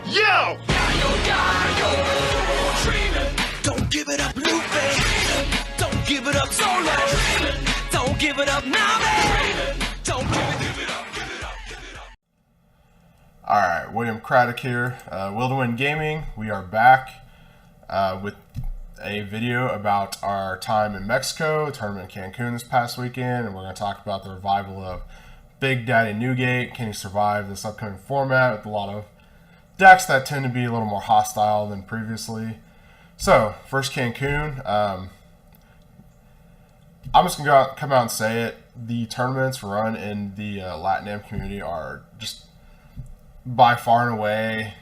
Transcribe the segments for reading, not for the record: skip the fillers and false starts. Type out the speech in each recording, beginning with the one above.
Yo! Don't give it up, Lupe. Don't give it up, Solo. Don't give it up, Nami. Don't give it up. Alright, William Craddock here, Will to Win Gaming. We are back with a video about our time in Mexico, a tournament in Cancun this past weekend, and we're going to talk about the revival of Big Daddy Newgate. Can he survive this upcoming format with a lot of decks that tend to be a little more hostile than previously? So, first Cancun. I'm just going to come out and say it. The tournaments run in the LatAm community are just by far and away,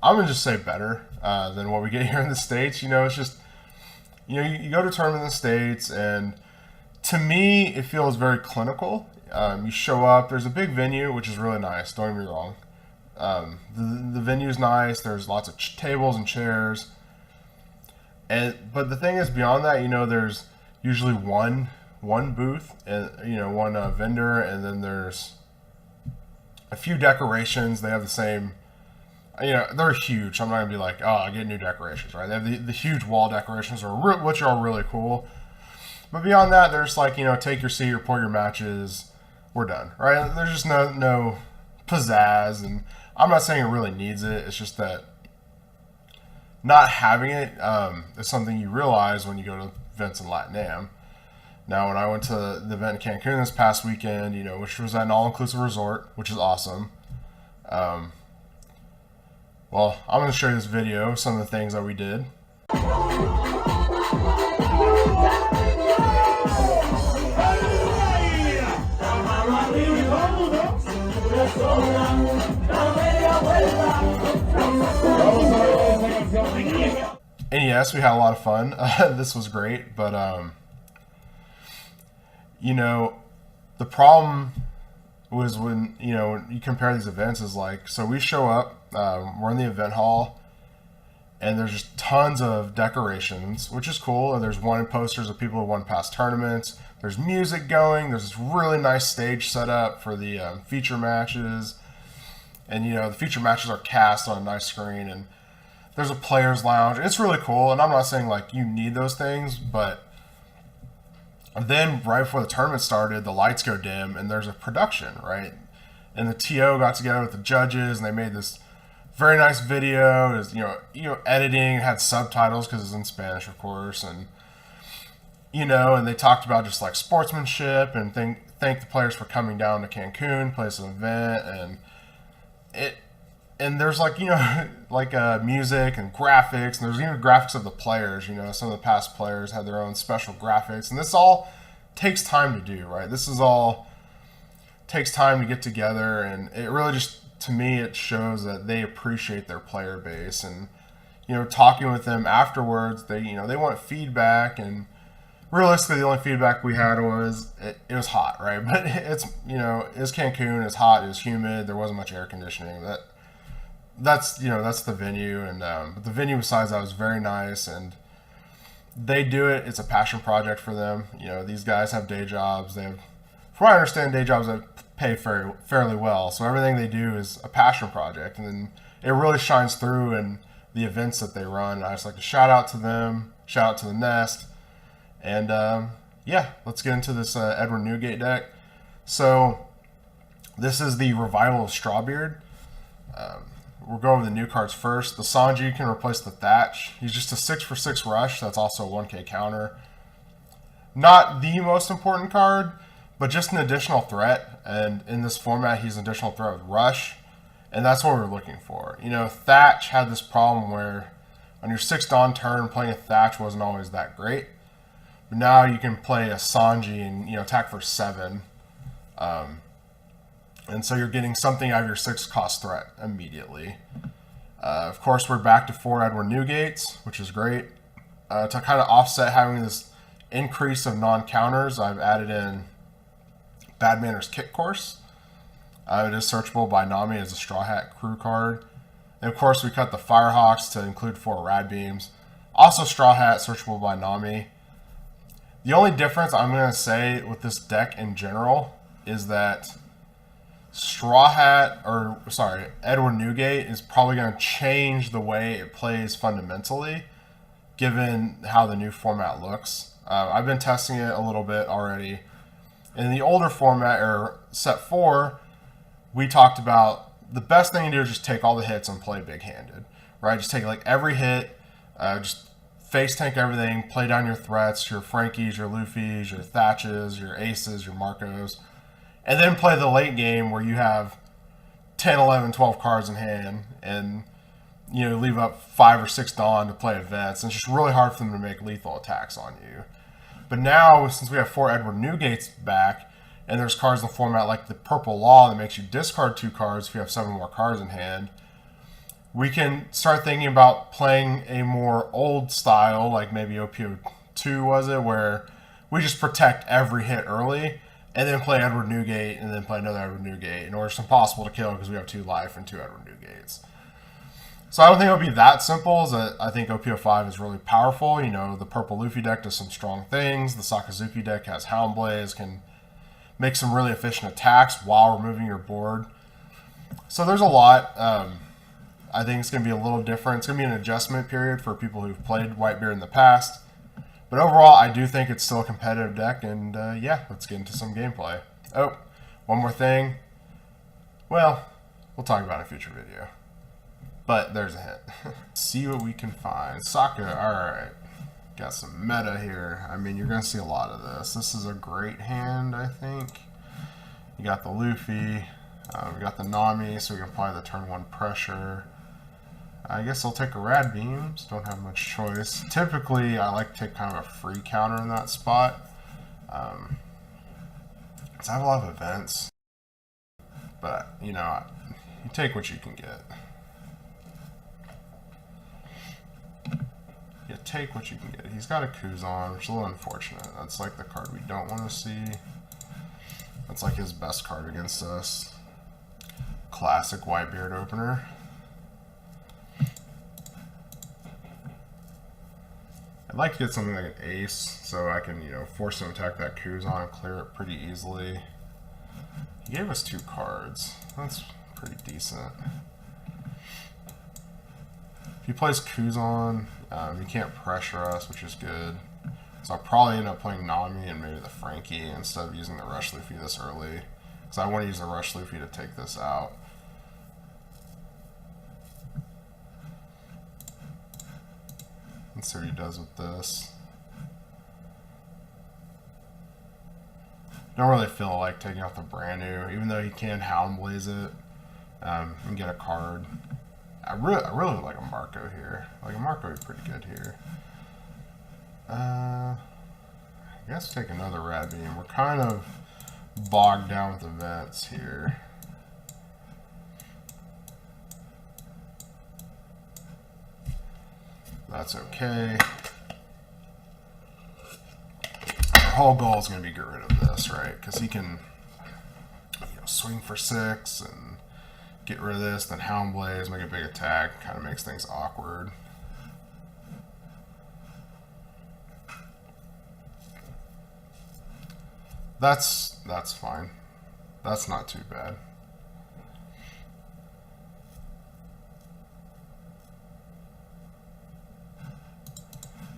I'm going to just say better than what we get here in the States. You know, it's just, you know, you go to a tournament in the States, and to me, it feels very clinical. You show up, there's a big venue, which is really nice, don't get me wrong. The venue's nice, there's lots of tables and chairs. But the thing is, beyond that, you know, there's usually one booth, and you know, one vendor, and then there's a few decorations. They have the same, you know, they're huge. I'm not gonna be like, oh, I get new decorations, right? They have the huge wall decorations, which are really cool. But beyond that, there's like, you know, take your seat, report your matches, we're done, right? There's just no pizzazz, and I'm not saying it really needs it. It's just that not having it is something you realize when you go to events in LatAm. Now, when I went to the event in Cancun this past weekend, you know, which was at an all-inclusive resort, which is awesome. Well, I'm going to show you this video, some of the things that we did. And yes, we had a lot of fun. This was great, but you know, the problem was when, you know, when you compare these events is like, so we show up, we're in the event hall, and there's just tons of decorations, which is cool. And there's wanted posters of people who won past tournaments. There's music going. There's this really nice stage set up for the feature matches. And, you know, the feature matches are cast on a nice screen, and there's a player's lounge. It's really cool. And I'm not saying like you need those things, but then right before the tournament started, the lights go dim and there's a production, right? And the TO got together with the judges, and they made this very nice video. It was, you know, editing, had subtitles because it's in Spanish, of course, and you know, and they talked about just like sportsmanship and thank the players for coming down to Cancun, play this event, and there's like, you know, like music and graphics, and there's even graphics of the players. You know, some of the past players had their own special graphics, and this all takes time to do, right? This is all takes time to get together, and it really just, to me, it shows that they appreciate their player base. And, you know, talking with them afterwards, they, you know, they want feedback, and realistically, the only feedback we had was it was hot, right? But it's, you know, it's Cancun, it's hot, it was humid, there wasn't much air conditioning. That's you know, that's the venue, and but the venue besides that was very nice, and they do it. It's a passion project for them. You know, these guys have day jobs. They have, from what I understand, day jobs that pay fairly well. So everything they do is a passion project, and then it really shines through in the events that they run. And I just like to shout out to them, shout out to the Nest, and yeah, let's get into this Edward Newgate deck. So this is the revival of Strawbeard. We'll go over the new cards first. The Sanji can replace the Thatch. He's just a 6/6 rush. That's also a 1k counter. Not the most important card, but just an additional threat. And in this format, he's an additional threat with rush. And that's what we're looking for. You know, Thatch had this problem where on your 6th Dawn turn, playing a Thatch wasn't always that great. But now you can play a Sanji and, you know, attack for 7. And so you're getting something out of your 6th cost threat immediately. Of course, we're back to 4 Edward Newgates, which is great. To kind of offset having this increase of non-counters, I've added in Bad Manners Kick Course. It is searchable by Nami as a Straw Hat crew card. And of course, we cut the Firehawks to include 4 Rad Beams. Also Straw Hat, searchable by Nami. The only difference I'm going to say with this deck in general is that Straw Hat, or sorry, Edward Newgate is probably going to change the way it plays fundamentally, given how the new format looks. I've been testing it a little bit already. In the older format, or set 4, we talked about the best thing to do is just take all the hits and play big-handed, right? Just take like every hit, just face tank everything, play down your threats, your Frankies, your Luffys, your Thatches, your Aces, your Marcos, and then play the late game where you have 10, 11, 12 cards in hand and leave up 5 or 6 Dawn to play events. And it's just really hard for them to make lethal attacks on you. But now, since we have 4 Edward Newgates back, and there's cards in the format like the Purple Law that makes you discard 2 cards if you have 7 more cards in hand, we can start thinking about playing a more old style, like maybe OP02 was it, where we just protect every hit early, and then play Edward Newgate, and then play another Edward Newgate, in order it's impossible to kill because we have 2 life and 2 Edward Newgates. So I don't think it'll be that simple. I think OP05 is really powerful. The Purple Luffy deck does some strong things. The Sakazuki deck has Houndblaze, can make some really efficient attacks while removing your board. So there's a lot. I think it's going to be a little different. It's going to be an adjustment period for people who've played Whitebeard in the past. But overall, I do think it's still a competitive deck, and yeah, let's get into some gameplay. Oh, one more thing. Well, we'll talk about it in a future video. But there's a hint. See what we can find. Sokka, alright. Got some meta here. I mean, you're going to see a lot of this. This is a great hand, I think. You got the Luffy. We got the Nami, so we can apply the turn 1 pressure. I guess I'll take a Rad Beams. Don't have much choice. Typically, I like to take kind of a free counter in that spot. Because I have a lot of events. But, you take what you can get. Yeah, take what you can get. He's got a Kuzan, which is a little unfortunate. That's like the card we don't want to see. That's like his best card against us. Classic Whitebeard opener. I'd like to get something like an Ace, so I can, force him to attack that Kuzan and clear it pretty easily. He gave us 2 cards. That's pretty decent. If he plays Kuzan, he can't pressure us, which is good. So I'll probably end up playing Nami and maybe the Frankie instead of using the Rush Luffy this early. Because I want to use the Rush Luffy to take this out. Let's see what he does with this. Don't really feel like taking out the brand new, even though he can Houndblaze it and get a card. I really would like a Marco here. Like a Marco would be pretty good here. I guess take another Rad Beam. We're kind of bogged down with events here. That's okay. Our whole goal is going to be get rid of this, right? Because he can swing for 6 and get rid of this, then Houndblaze, make a big attack, kind of makes things awkward. That's fine. That's not too bad.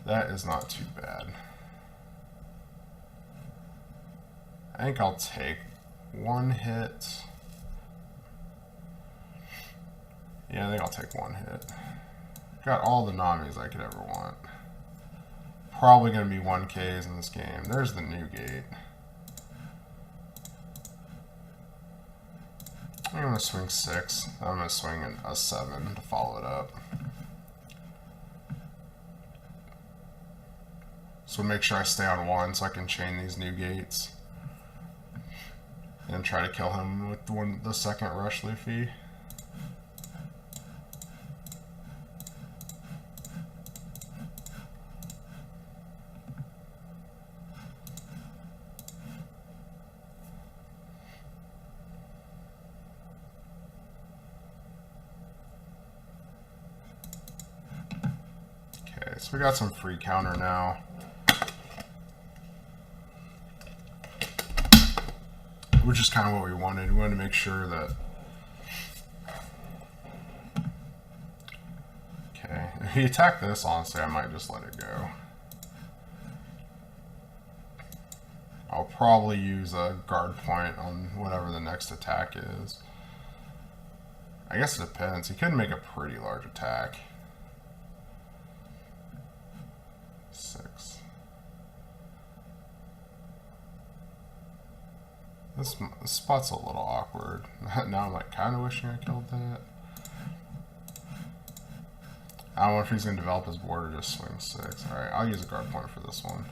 That is not too bad. I think I'll take 1 hit. Yeah, I think I'll take 1 hit. Got all the Namis I could ever want. Probably going to be 1Ks in this game. There's the Newgate. I'm going to swing 6. I'm going to swing a 7 to follow it up. So make sure I stay on 1 so I can chain these Newgates. And try to kill him with the second Rush Luffy. Okay, so we got some free counter now. which is kind of what we wanted. We wanted to make sure that. Okay, if he attacked this, honestly, I might just let it go. I'll probably use a guard point on whatever the next attack is. I guess it depends. He could make a pretty large attack. 6. This spot's a little awkward. Now I'm like kind of wishing I killed that. I don't know if he's going to develop his board or just swing 6. Alright, I'll use a guard point for this one.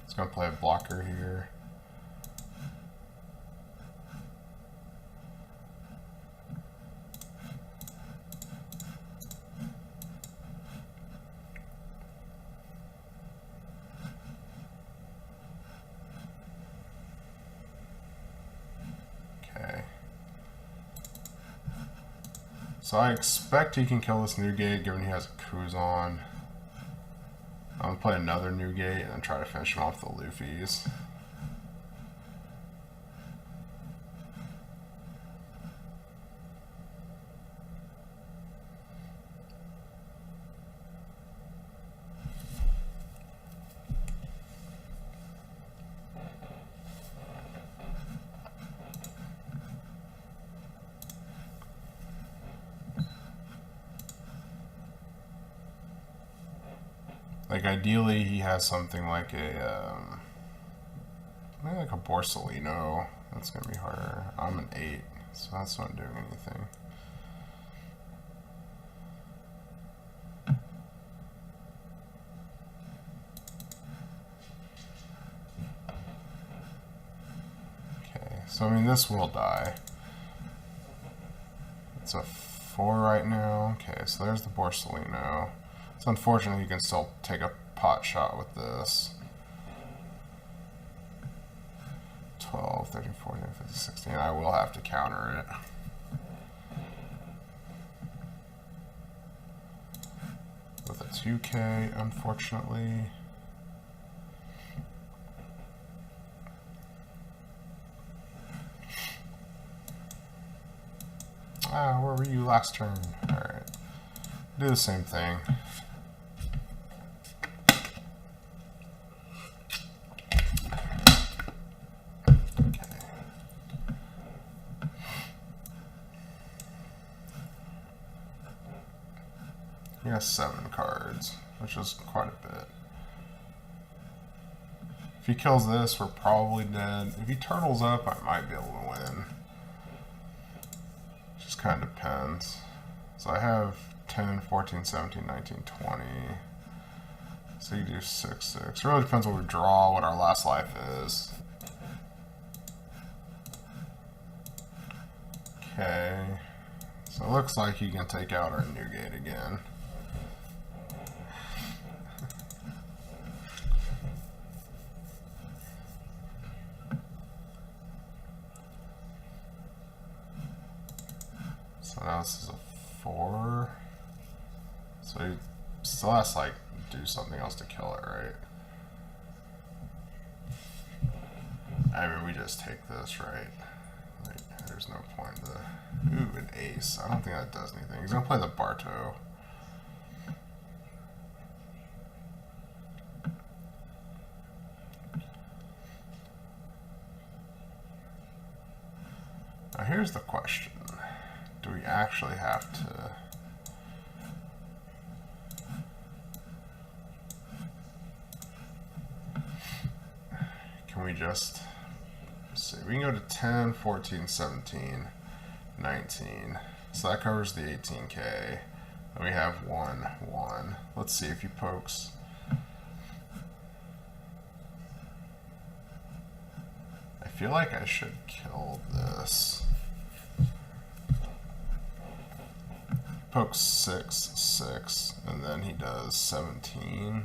He's going to play a blocker here. So I expect he can kill this new gate given he has a cruise on. I'm going to play another new gate and then try to finish him off the Luffy's. Like ideally he has something like a maybe like a Borsellino. That's gonna be harder. I'm an 8, so that's not doing anything. Okay, so I mean this will die. It's a 4 right now. Okay, so there's the Borsellino. It's unfortunate you can still take a pot shot with this. 12, 13, 14, 15, 16. I will have to counter it. With a 2K, unfortunately. Ah, where were you last turn? Alright. Do the same thing. He has 7 cards, which is quite a bit. If he kills this, we're probably dead. If he turtles up, I might be able to win. Just kind of depends. So I have 10, 14, 17, 19, 20. So you do 6, 6. It really depends what we draw, what our last life is. Okay. So it looks like you can take out our new gate again. So now this is a 4. So he still has to like do something else to kill it, right? I mean, we just take this, right? Like, there's no point to... Ooh, an ace. I don't think that does anything. He's gonna play the Barto. Now here's the question. Do we actually have to... Can we just... Let's see, we can go to 10, 14, 17, 19. So that covers the 18K. And we have 1, 1. Let's see if he pokes. I feel like I should kill this. Pokes 6, 6, and then he does 17.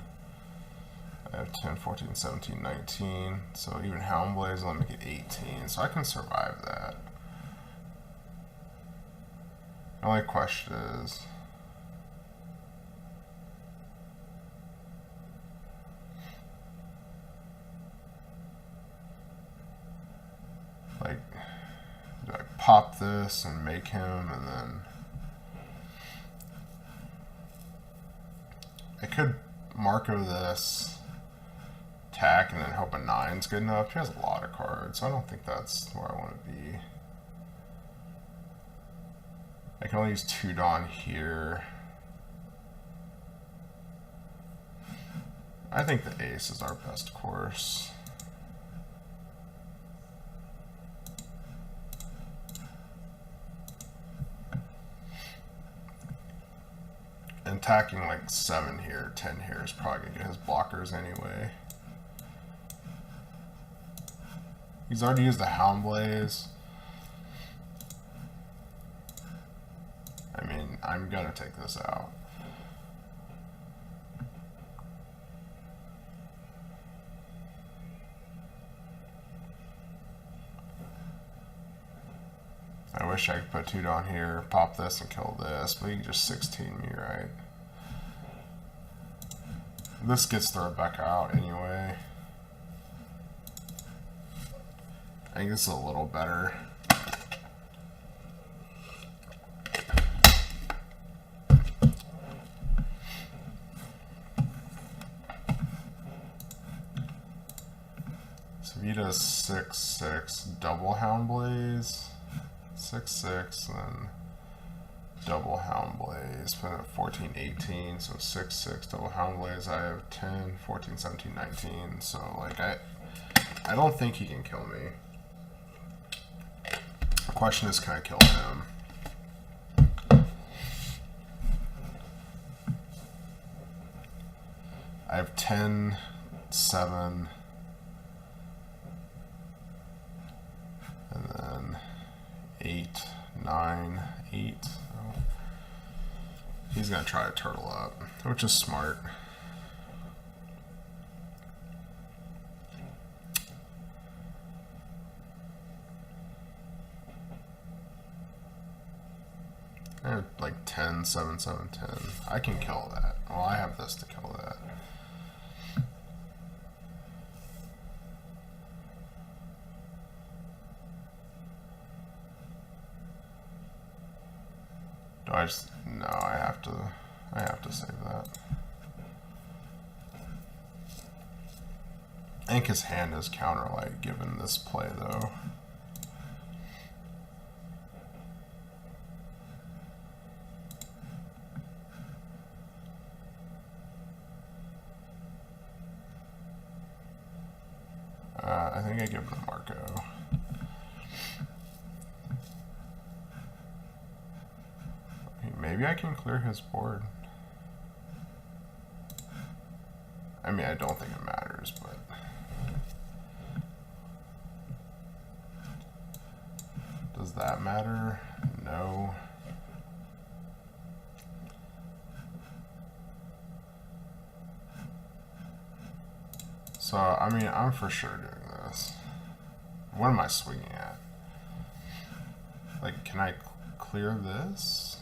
I have 10, 14, 17, 19. So even Houndblaze will make it 18. So I can survive that. The only question is... pop this and make him, and then I could Marco this, attack, and then hope a 9's good enough. He has a lot of cards, so I don't think that's where I want to be. I can only use 2 Dawn here. I think the ace is our best course. And attacking like 7 here, 10 here is probably going to get his blockers anyway. He's already used the Hound Blaze. I mean, I'm going to take this out. I wish I could put 2 down here, pop this and kill this, but he can just 16 me, right? This gets the Rebecca out anyway. I think this is a little better. So if he does 6/6 double Hound Blaze, 6/6, then double Hound Blaze, put it at 14, 18, so 6/6 double Hound Blaze. I have 10, 14, 17, 19. So like I don't think he can kill me. The question is, can I kill him? I have 10, 7, and then 8, 9, 8. So he's gonna try to turtle up, which is smart. I have like 10, 7, 7, 10. I can kill that. Well, I have this to kill that. Do I just, no, I have to save that. I think his hand is counterlight given this play though. I think I give him the Marco. Maybe I can clear his board. I mean, I don't think it matters, but does that matter? No. So, I mean, I'm for sure doing this. What am I swinging at? Like, can I clear this?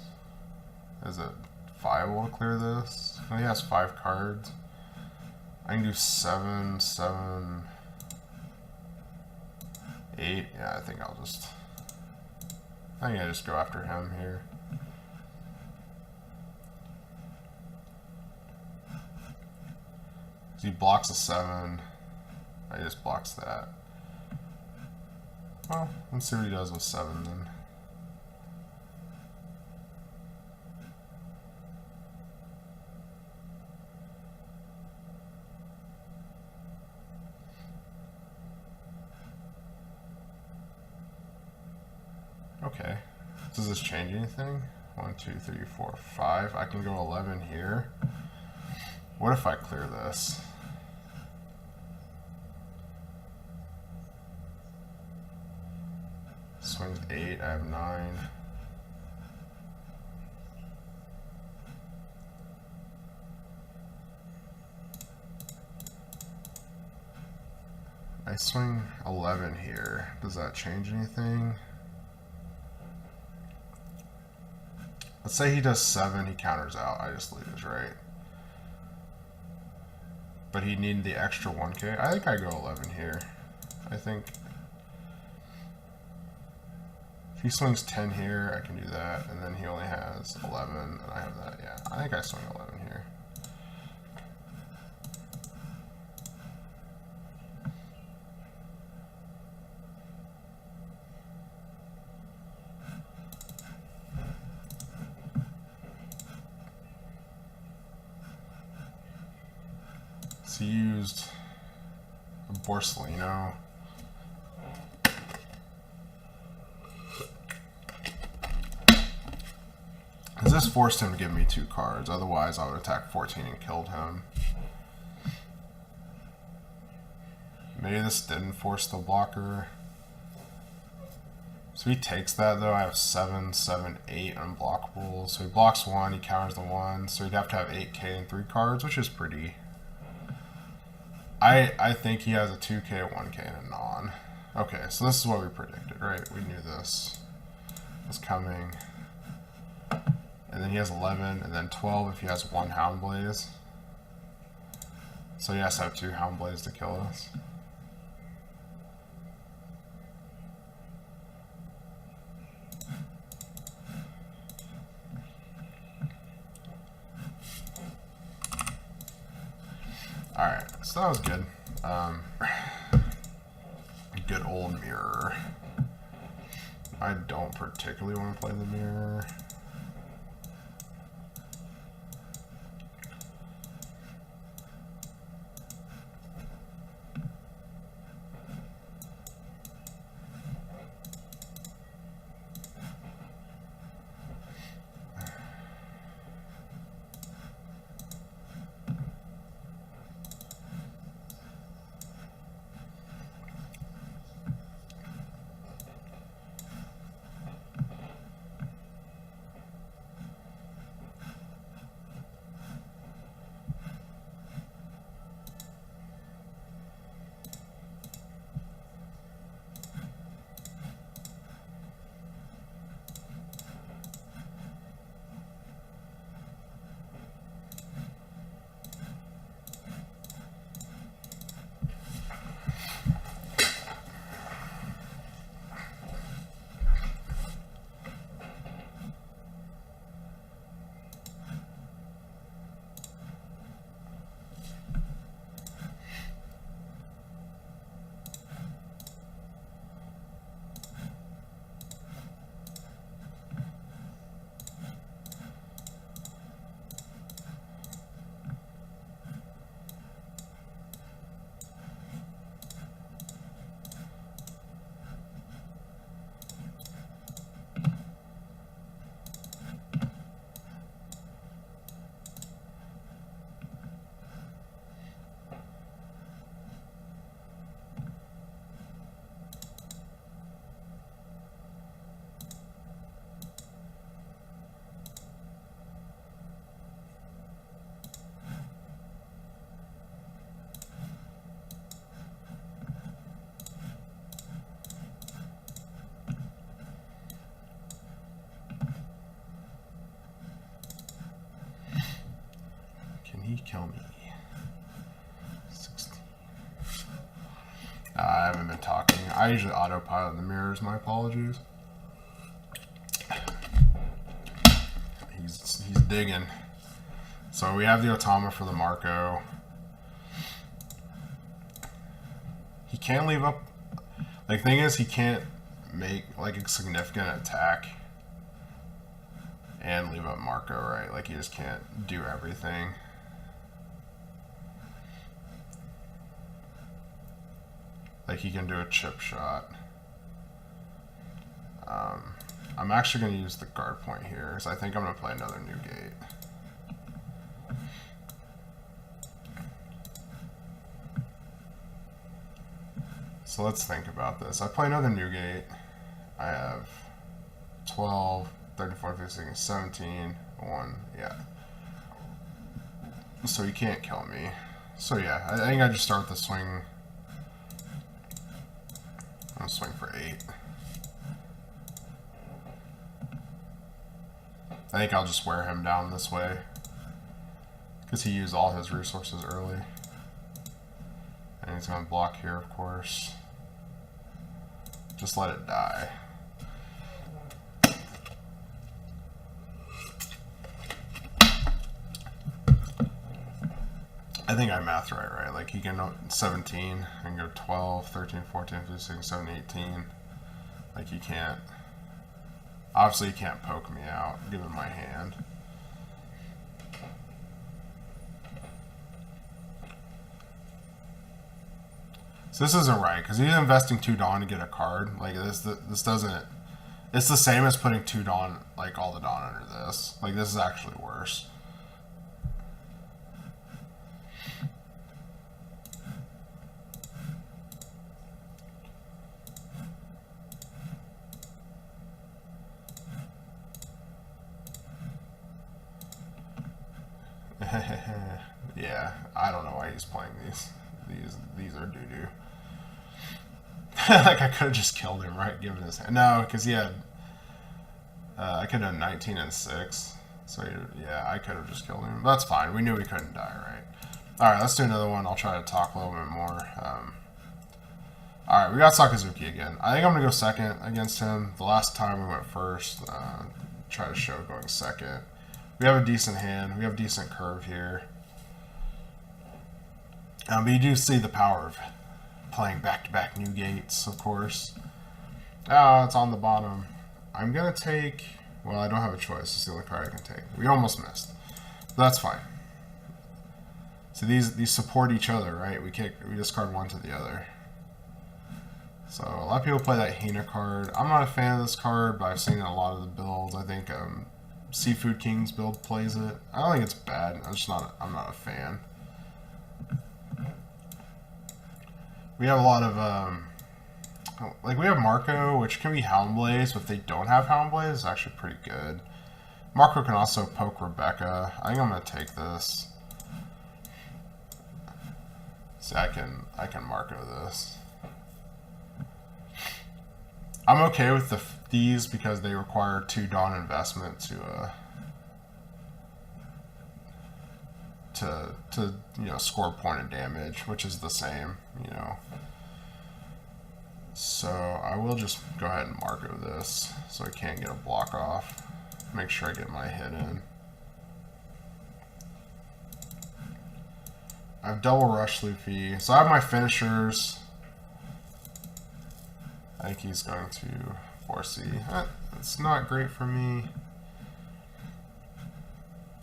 Is it viable to clear this? He has 5 cards. I can do 7, 7, 8. Yeah, I think I just go after him here. He blocks a 7. I just blocks that. Well, let's see what he does with 7 then. Okay. Does this change anything? 1, 2, 3, 4, 5. I can go 11 here. What if I clear this? Swings 8, I have 9. I swing 11 here. Does that change anything? Let's say he does 7, he counters out. I just lose, right? But he needed the extra 1K. I think I go 11 here. I think if he swings 10 here, I can do that, and then he only has 11, and I have that. Yeah, I think I swing 11 here. So he used a Borsellino. Because this forced him to give me 2 cards, otherwise I would attack 14 and killed him. Maybe this didn't force the blocker. So he takes that though. I have 7, 7, 8 unblockable. So he blocks 1, he counters the 1. So he'd have to have 8k and 3 cards, which is pretty. I think he has a 2k, a 1k, and a non. Okay, so this is what we predicted, right? We knew this was coming. And then he has 11, and then 12 if he has 1 Houndblaze. So he has to have 2 Houndblaze to kill us. Alright, so that was good. Good old mirror. I don't particularly want to play the mirror. He kill me. 16. I haven't been talking. I usually autopilot the mirrors. My apologies. He's digging. So we have the Otama for the Marco. He can't leave up. Like, thing is, he can't make like a significant attack and leave up Marco, right? Like, he just can't do everything. Like, he can do a chip shot. I'm actually going to use the guard point here, because I think I'm going to play another new gate. So let's think about this. I play another new gate. I have 12, 34, 15, 17, 1, yeah. So he can't kill me. So yeah, I think I just start the swing. I'm gonna swing for 8. I think I'll just wear him down this way, because he used all his resources early. And he's gonna block here, of course. Just let it die. I think I math right? Like he can 17 and go 12, 13, 14, 15, 16, 17, 18. Like he can't. Obviously, he can't poke me out given my hand. So this isn't right because he's investing 2 Dawn to get a card. Like this doesn't. It's the same as putting 2 Dawn, like all the Dawn under this. Like this is actually worse. Yeah, I don't know why he's playing these. These are doo-doo. Like I could have just killed him, right? Given his hand. No, because he had. I could have done 19 and 6. So yeah, I could have just killed him. But that's fine. We knew we couldn't die, right? All right, let's do another one. I'll try to talk a little bit more. All right, we got Sakazuki again. I think I'm gonna go second against him. The last time we went first, try to show going second. We have a decent hand. We have a decent curve here. But you do see the power of playing back-to-back new gates, of course. Oh, it's on the bottom. I'm going to take... Well, I don't have a choice. It's the only card I can take. We almost missed. But that's fine. So these support each other, right? We discard one to the other. So a lot of people play that Hina card. I'm not a fan of this card, but I've seen it in a lot of the builds. I think Seafood King's build plays it. I don't think it's bad. I'm not a fan. We have a lot of like we have Marco, which can be Houndblaze, but if they don't have Houndblaze, it's actually pretty good. Marco can also poke Rebecca. I think I'm gonna take this. See, I can Marco this. I'm okay with these because they require 2 Dawn investment to score a point of damage, which is the same, So I will just go ahead and Marco this so I can't get a block off. Make sure I get my hit in. I have double rush Luffy, so I have my finishers. I think he's going to 4C. It's not great for me.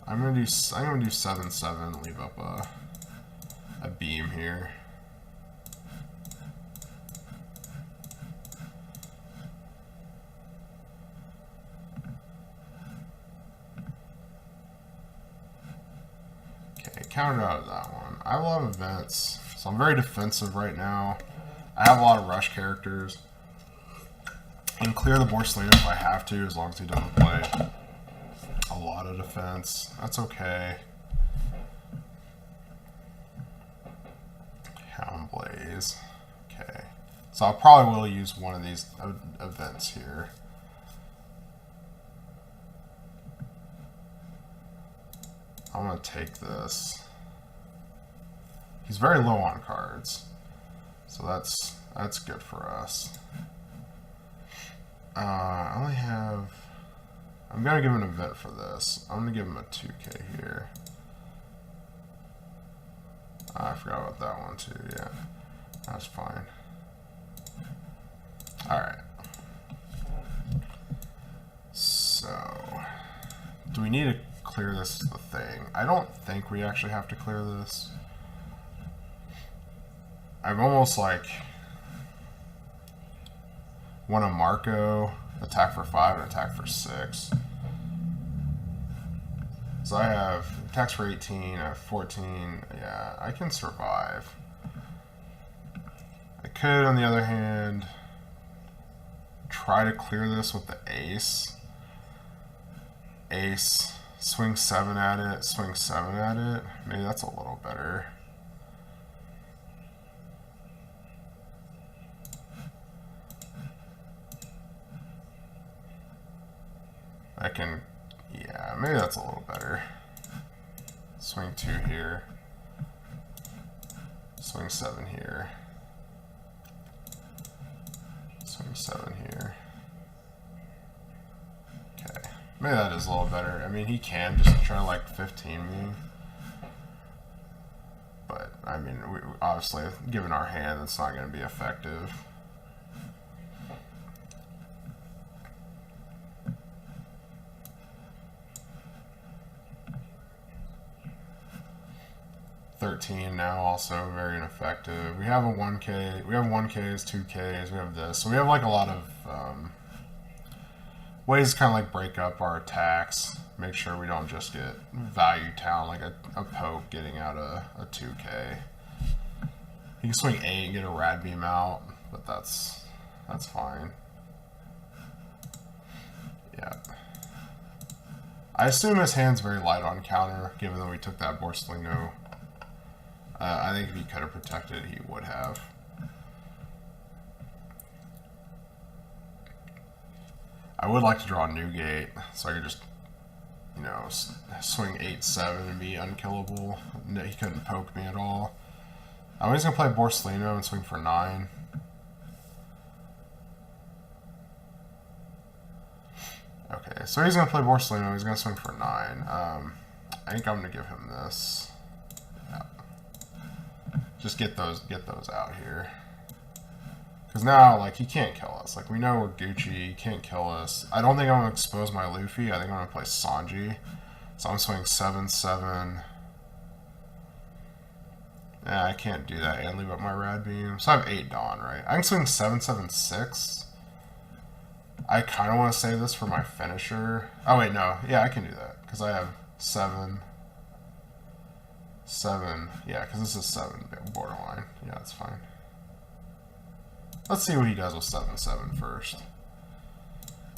I'm gonna do 7/7. Leave up a beam here. Okay, counted out of that one. I have a lot of events, so I'm very defensive right now. I have a lot of rush characters. I can clear the Borsalino if I have to, as long as he doesn't play a lot of defense. That's okay. Houndblaze. Okay. So I probably will use one of these events here. I'm going to take this. He's very low on cards. So that's good for us. I only have... I'm going to give him an event for this. I'm going to give him a 2K here. I forgot about that one too, yeah. That's fine. Alright. So, do we need to clear this the thing? I don't think we actually have to clear this. I'm almost like... want a Marco, attack for 5 and attack for 6. So I have attacks for 18, I have 14. Yeah, I can survive. I could, on the other hand, try to clear this with the ace. Ace, swing 7 at it, swing 7 at it. Maybe that's a little better. I can, yeah, maybe that's a little better. Swing 2 here. Swing 7 here. Swing 7 here. Okay, maybe that is a little better. I mean, he can just try to like 15 me. but I mean, obviously, given our hand, it's not going to be effective. $13 now, also very ineffective. We have a 1K, we have 1Ks, 2Ks, we have this. So we have like a lot of ways to kind of like break up our attacks, make sure we don't just get value down like a poke getting out a 2K. You can swing 8 and get a rad beam out, but that's fine. Yeah. I assume his hand's very light on counter, given that we took that Borsellino. I think if he could have protected, he would have. I would like to draw a new gate, so I could just, you know, swing 8-7 and be unkillable. He couldn't poke me at all. I'm just going to play Borsellino and swing for 9. Okay, so he's going to play Borsellino, he's going to swing for 9. I think I'm going to give him this. Just get those out here. Because now, like, he can't kill us. Like, we know we're Gucci, he can't kill us. I don't think I'm going to expose my Luffy. I think I'm going to play Sanji. So I'm swinging 7-7. Yeah, I can't do that and leave up my rad beam. So I have 8 Dawn, right? I can swing 7-7-6. I kind of want to save this for my finisher. Oh, wait, no. Yeah, I can do that. Because I have 7... 7, yeah, because this is 7 borderline. Yeah, that's fine. Let's see what he does with 7-7 first.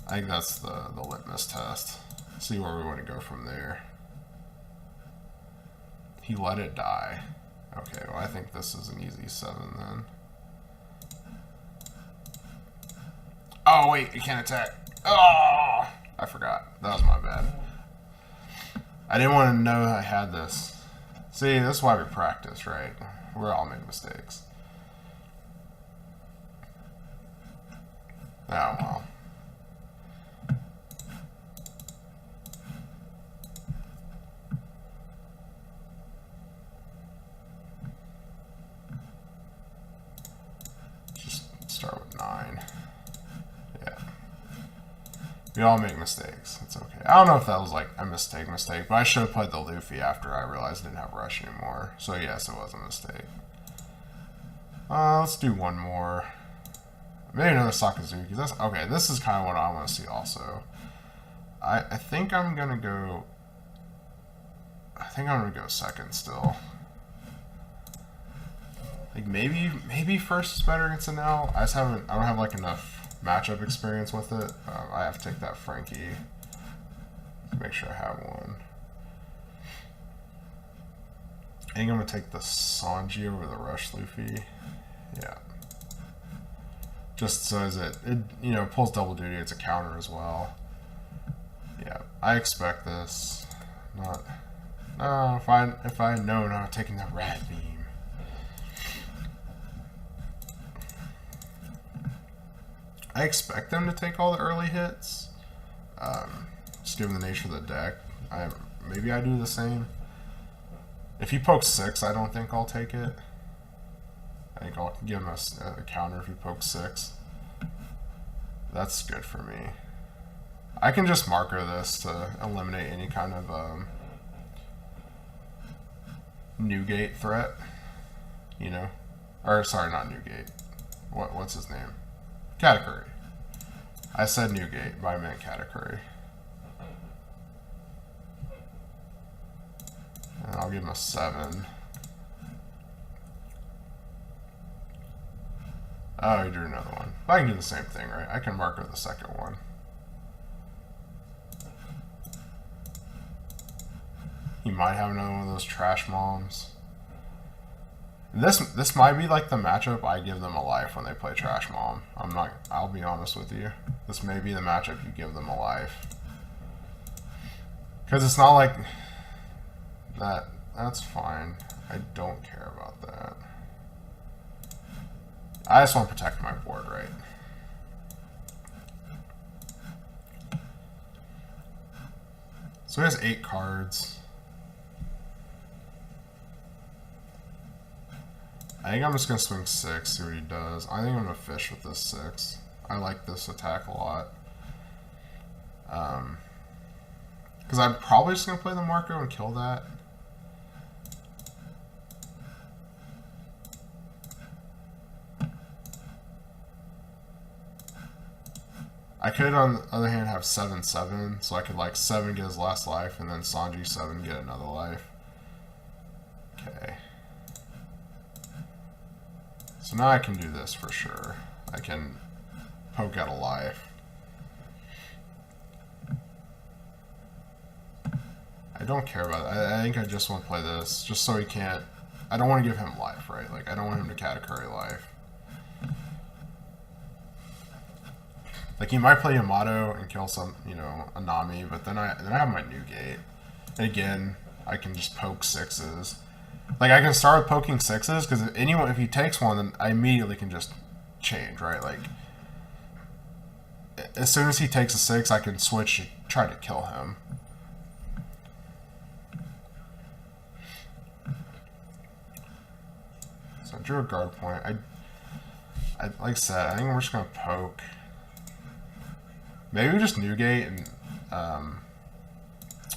I think that's the litmus test. See where we want to go from there. He let it die. Okay, well, I think this is an easy 7 then. Oh, wait, it can't attack. Oh, I forgot. That was my bad. I didn't want to know I had this. See, this is why we practice, right? We all make mistakes. Oh, well. Just start with 9. Yeah. We all make mistakes. It's okay. I don't know if that was like a mistake, but I should have played the Luffy after I realized I didn't have Rush anymore. So yes, it was a mistake. Let's do one more. Maybe another Sakazuki. That's okay. This is kind of what I want to see also. I think I'm gonna go. I think I'm gonna go second still. Like maybe first is better against an L. I don't have like enough matchup experience with it. I have to take that Frankie to make sure I have one. I think I'm gonna take the Sanji over the Rush Luffy. Yeah. Just so as it you know, pulls double duty, it's a counter as well. Yeah, I expect this. Not if I had known I was taking the rad beam. I expect them to take all the early hits. Just given the nature of the deck. Maybe I do the same. If he pokes 6, I don't think I'll take it. I think I'll give him a counter if he pokes 6. That's good for me. I can just marker this to eliminate any kind of Newgate threat. You know? Or, sorry, not Newgate. What's his name? Katakuri. I said Newgate, but I meant Katakuri. And I'll give him a 7. Oh, he drew another one. But I can do the same thing, right? I can marker the second one. He might have another one of those trash moms. This might be like the matchup I give them a life when they play Trash Mom. I'll be honest with you. This may be the matchup you give them a life. Because it's not like that's fine. I don't care about that. I just want to protect my board, right? So he has 8 cards. I think I'm just going to swing 6, see what he does. I think I'm going to fish with this 6. I like this attack a lot. Because I'm probably just going to play the Marco and kill that. I could, on the other hand, have 7/7, so I could like 7 get his last life, and then Sanji 7 get another life. Okay. So now I can do this for sure. I can poke out a life. I don't care about it. I think I just want to play this, just so he can't... I don't want to give him life, right? Like, I don't want him to Katakuri life. Like, he might play Yamato and kill some, you know, a Nami, but then I have my new gate. And again, I can just poke 6s. Like, I can start with poking 6s, because if he takes one, then I immediately can just change, right? Like, as soon as he takes a 6, I can switch and try to kill him. So I drew a guard point. I like I said, I think we're just going to poke. Maybe we just Newgate and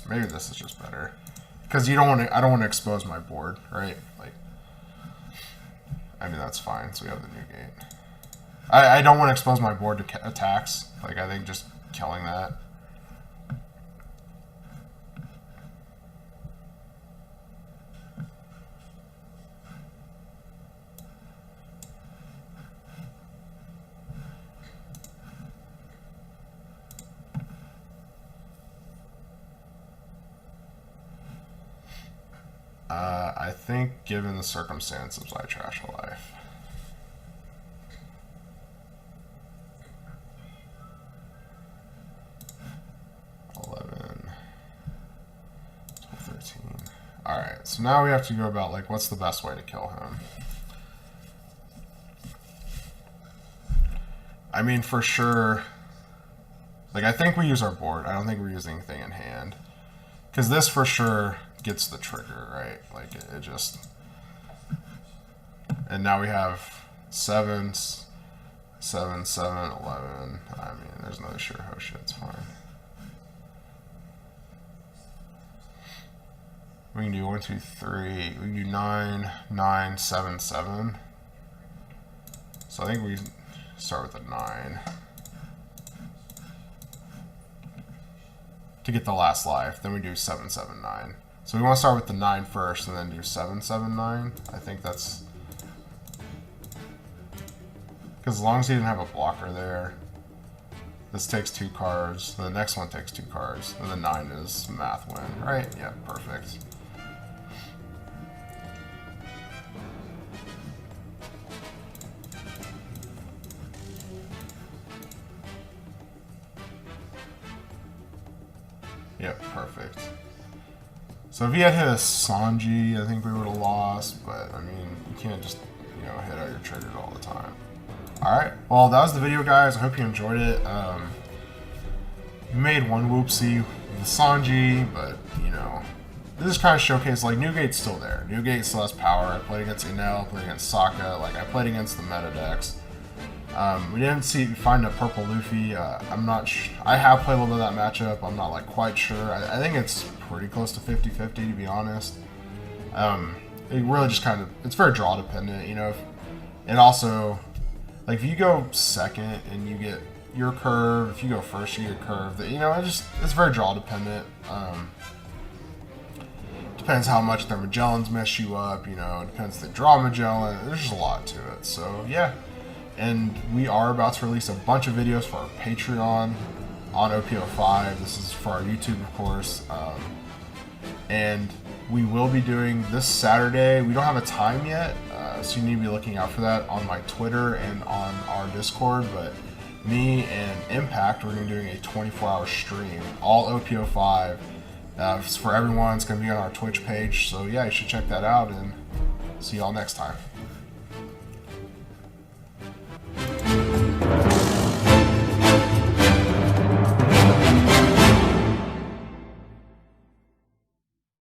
maybe this is just better because you don't want to. I don't want to expose my board, right? Like, I mean that's fine. So we have the Newgate. I don't want to expose my board to attacks. Like I think just killing that. I think, given the circumstances, I trash a life. Alright, so now we have to go about, like, what's the best way to kill him? I mean, for sure, like, I think we use our board. I don't think we're using anything in hand. Because this, for sure, gets the trigger, right? Like, it just... And now we have 7s, 7, 7, 11. I mean, there's no sure ho shit, it's fine. We can do 1, 2, 3. We can do 9, 9, 7, 7. So I think we start with a 9 to get the last life. Then we do 7, 7, 9. So we want to start with the 9 first, and then do 7, 7, 9. I think that's because as long as he didn't have a blocker there, this takes 2 cards. The next one takes 2 cards, and the 9 is math win, right? Yeah, perfect. Yep, perfect. So if he had hit a Sanji, I think we would have lost, but I mean, you can't just, you know, hit out your triggers all the time. Alright, well, that was the video, guys. I hope you enjoyed it. We made one whoopsie with Sanji, but, you know, this is kind of showcase, like, Newgate's still there. Newgate still has power. I played against Enel, played against Sokka, like, I played against the meta decks. We didn't find a purple Luffy. I'm not I have played a little bit of that matchup. I'm not like quite sure. I think it's pretty close to 50-50 to be honest. It really just kind of, it's very draw dependent, you know. And also, like if you go second and you get your curve, if you go first you get your curve. You know, it's very draw dependent. Depends how much their Magellans mess you up. You know, it depends if they draw Magellan. There's just a lot to it. So yeah. And we are about to release a bunch of videos for our Patreon on OP05. This is for our YouTube, of course. And we will be doing this Saturday. We don't have a time yet, so you need to be looking out for that on my Twitter and on our Discord. But me and Impact, we're going to be doing a 24-hour stream, all OP05. It's for everyone. It's going to be on our Twitch page. So yeah, you should check that out, and see y'all next time.